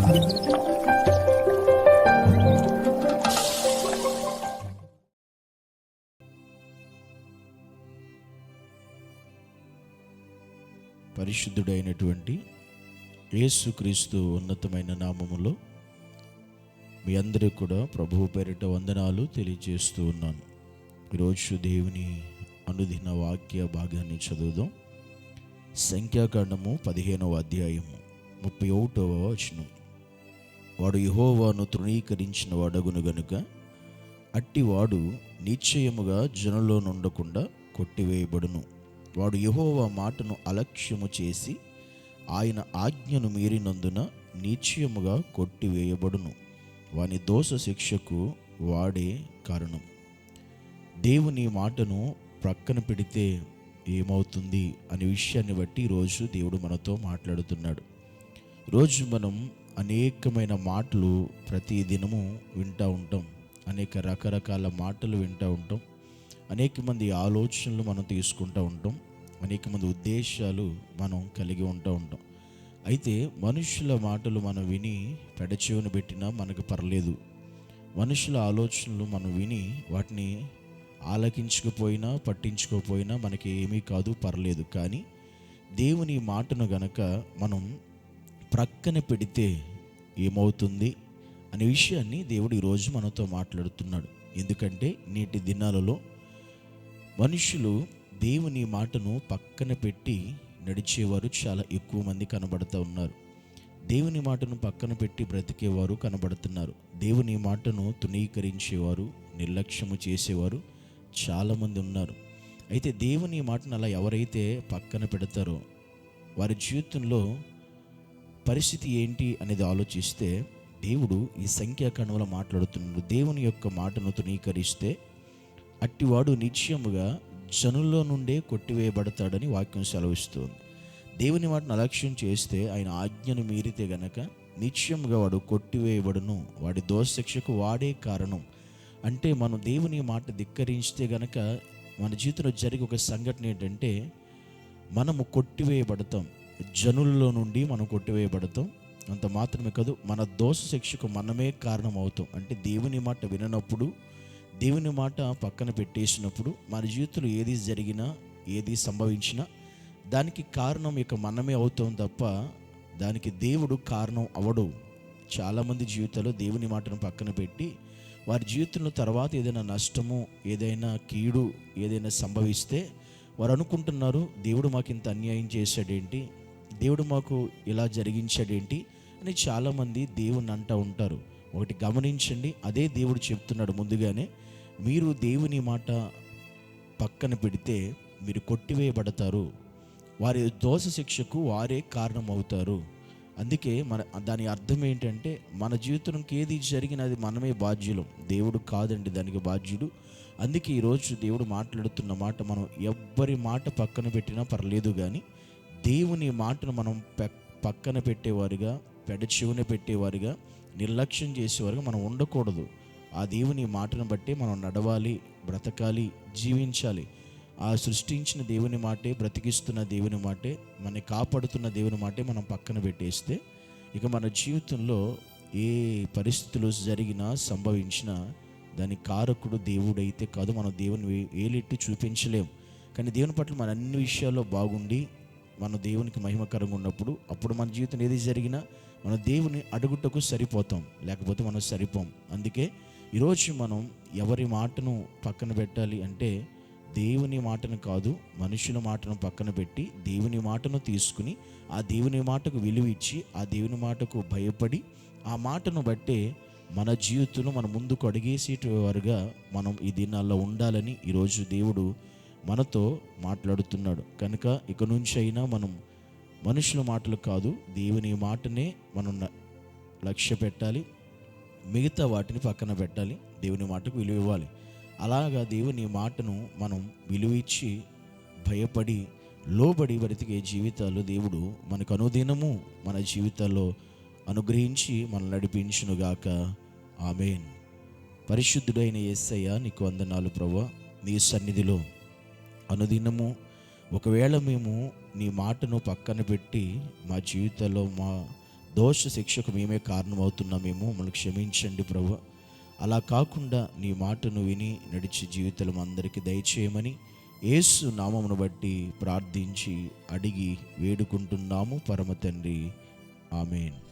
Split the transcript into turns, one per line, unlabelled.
పరిశుద్ధుడైనటువంటి యేసుక్రీస్తు ఉన్నతమైన నామములో మీ అందరికీ కూడా ప్రభువు పేరిట వందనాలు తెలియజేస్తూ ఉన్నాను. ఈరోజు దేవుని అనుదిన వాక్య భాగాన్ని చదువుదాం. సంఖ్యాకాండము 15వ అధ్యాయము 31వ వచనం. వాడు యెహోవాను తృణీకరించిన వాడగును గనుక అట్టివాడు నిశ్చయముగా జనుల్లో నుండకుండా కొట్టివేయబడును. వాడు యెహోవా మాటను అలక్ష్యము చేసి ఆయన ఆజ్ఞను మీరినందున నిశ్చయముగా కొట్టివేయబడును. వాని దోష శిక్షకు వాడే కారణం. దేవుని మాటను ప్రక్కన పెడితే ఏమవుతుంది అనే విషయాన్ని బట్టి ఈరోజు దేవుడు మనతో మాట్లాడుతున్నాడు. ఈరోజు మనం అనేకమైన మాటలు ప్రతి దినము వింటూ ఉంటాం. అనేక రకరకాల మాటలు వింటూ ఉంటాం. అనేక మంది ఆలోచనలు మనం తీసుకుంటూ ఉంటాం. అనేక మంది ఉద్దేశాలు మనం కలిగి ఉంటాం. అయితే మనుషుల మాటలు మనం విని పెడచెవిన పెట్టినా మనకు పర్లేదు. మనుషుల ఆలోచనలు మనం విని వాటిని ఆలకించకపోయినా పట్టించుకోకపోయినా మనకి ఏమీ కాదు, పర్లేదు. కానీ దేవుని మాటను గనక మనం ప్రక్కన పెడితే ఏమవుతుంది అనే విషయాన్ని దేవుడు ఈరోజు మనతో మాట్లాడుతున్నాడు. ఎందుకంటే నేటి దినాలలో మనుషులు దేవుని మాటను పక్కన పెట్టి నడిచేవారు చాలా ఎక్కువ మంది కనబడుతూ ఉన్నారు. దేవుని మాటను పక్కన పెట్టి బ్రతికేవారు కనబడుతున్నారు. దేవుని మాటను తృణీకరించేవారు, నిర్లక్ష్యము చేసేవారు చాలామంది ఉన్నారు. అయితే దేవుని మాటను అలా ఎవరైతే పక్కన పెడతారో వారి జీవితంలో పరిస్థితి ఏంటి అనేది ఆలోచిస్తే దేవుడు ఈ సంఖ్యాకాండంలో మాట్లాడుతున్నాడు. దేవుని యొక్క మాటను తృణీకరిస్తే అట్టివాడు నిశ్చయముగా జనుల్లో నుండే కొట్టివేయబడతాడని వాక్యం సెలవిస్తుంది. దేవుని మాటను అలక్ష్యం చేస్తే, ఆయన ఆజ్ఞను మీరితే గనక నిశ్చయముగా వాడు కొట్టివేయబడును. వాడి దోష శిక్షకు వాడే కారణం. అంటే మనం దేవుని మాట ధిక్కరిస్తే గనక మన జీవితంలో జరిగే ఒక సంఘటన ఏంటంటే మనము కొట్టివేయబడతాం. జనుల్లో నుండి మనం కొట్టివేయబడతాం. అంత మాత్రమే కాదు, మన దోష శిక్షకు మనమే కారణం అవుతాం. అంటే దేవుని మాట విననప్పుడు, దేవుని మాట పక్కన పెట్టేసినప్పుడు మన జీవితంలో ఏది జరిగినా, ఏది సంభవించినా దానికి కారణం ఇక మనమే అవుతాం తప్ప దానికి దేవుడు కారణం అవడు. చాలామంది జీవితాల్లో దేవుని మాటను పక్కన పెట్టి వారి జీవితంలో తర్వాత ఏదైనా నష్టము, ఏదైనా కీడు, ఏదైనా సంభవిస్తే వారు అనుకుంటున్నారు, దేవుడు మాకు ఇంత అన్యాయం చేశాడేంటి, దేవుడు మాకు ఇలా జరిగించాడేంటి అని చాలామంది దేవుని అంటూ ఉంటారు. ఒకటి గమనించండి, అదే దేవుడు చెప్తున్నాడు ముందుగానే, మీరు దేవుని మాట పక్కన పెడితే మీరు కొట్టివేయబడతారు. వారి దోష శిక్షకు వారే కారణం అవుతారు. అందుకే దాని అర్థం ఏంటంటే మన జీవితంకి ఏది జరిగినది మనమే బాధ్యులం, దేవుడు కాదండి దానికి బాధ్యుడు. అందుకే ఈరోజు దేవుడు మాట్లాడుతున్న మాట, మనం ఎవ్వరి మాట పక్కన పెట్టినా పర్లేదు, కానీ దేవుని మాటను మనం పక్కన పెట్టేవారుగా, పెడచెవిన పెట్టేవారుగా, నిర్లక్ష్యం చేసేవారుగా మనం ఉండకూడదు. ఆ దేవుని మాటను బట్టి మనం నడవాలి, బ్రతకాలి, జీవించాలి. ఆ సృష్టించిన దేవుని మాటే, బ్రతికిస్తున్న దేవుని మాటే, మనని కాపాడుతున్న దేవుని మాటే మనం పక్కన పెట్టేస్తే ఇక మన జీవితంలో ఏ పరిస్థితులు జరిగినా, సంభవించినా దాని కారకుడు దేవుడైతే కాదు. మనం దేవుని ఏలెట్టి చూపించలేం. కానీ దేవుని పట్ల మన అన్ని విషయాల్లో బాగుండి మన దేవునికి మహిమకరంగా ఉన్నప్పుడు, అప్పుడు మన జీవితం ఏది జరిగినా మన దేవుని అడుగుటకు సరిపోతాం, లేకపోతే మనం సరిపోం. అందుకే ఈరోజు మనం ఎవరి మాటను పక్కన పెట్టాలి అంటే దేవుని మాటను కాదు, మనుషుల మాటను పక్కన పెట్టి దేవుని మాటను తీసుకుని ఆ దేవుని మాటకు విలువ ఇచ్చి ఆ దేవుని మాటకు భయపడి ఆ మాటను బట్టే మన జీవితంలో మన ముందుకు అడిగేసేవారుగా మనం ఈ దినాల్లో ఉండాలని ఈరోజు దేవుడు మనతో మాట్లాడుతున్నాడు. కనుక ఇక నుంచి అయినా మనం మనుషుల మాటలు కాదు, దేవుని మాటనే మనం లక్ష్య పెట్టాలి. మిగతా వాటిని పక్కన పెట్టాలి, దేవుని మాటకు విలువ ఇవ్వాలి. అలాగా దేవుని మాటను మనం విలువ ఇచ్చి భయపడి లోబడి బ్రతికే జీవితాలు దేవుడు మనకు అనుదినము మన జీవితాల్లో అనుగ్రహించి మనం నడిపించునుగాక. ఆమేన్. పరిశుద్ధుడైన యేసయ్య నీకు వందనాలు ప్రభువా. నీ సన్నిధిలో అనుదినము ఒకవేళ మేము నీ మాటను పక్కన పెట్టి మా జీవితంలో మా దోష శిక్షకు మేమే కారణమవుతున్నామేమో మమ్మల్ని క్షమించండి ప్రభు. అలా కాకుండా నీ మాటను విని నడిచి జీవితం అందరికీ దయచేయమని యేసు నామమును బట్టి ప్రార్థించి అడిగి వేడుకుంటున్నాము పరమ తండ్రి. ఆమేన్.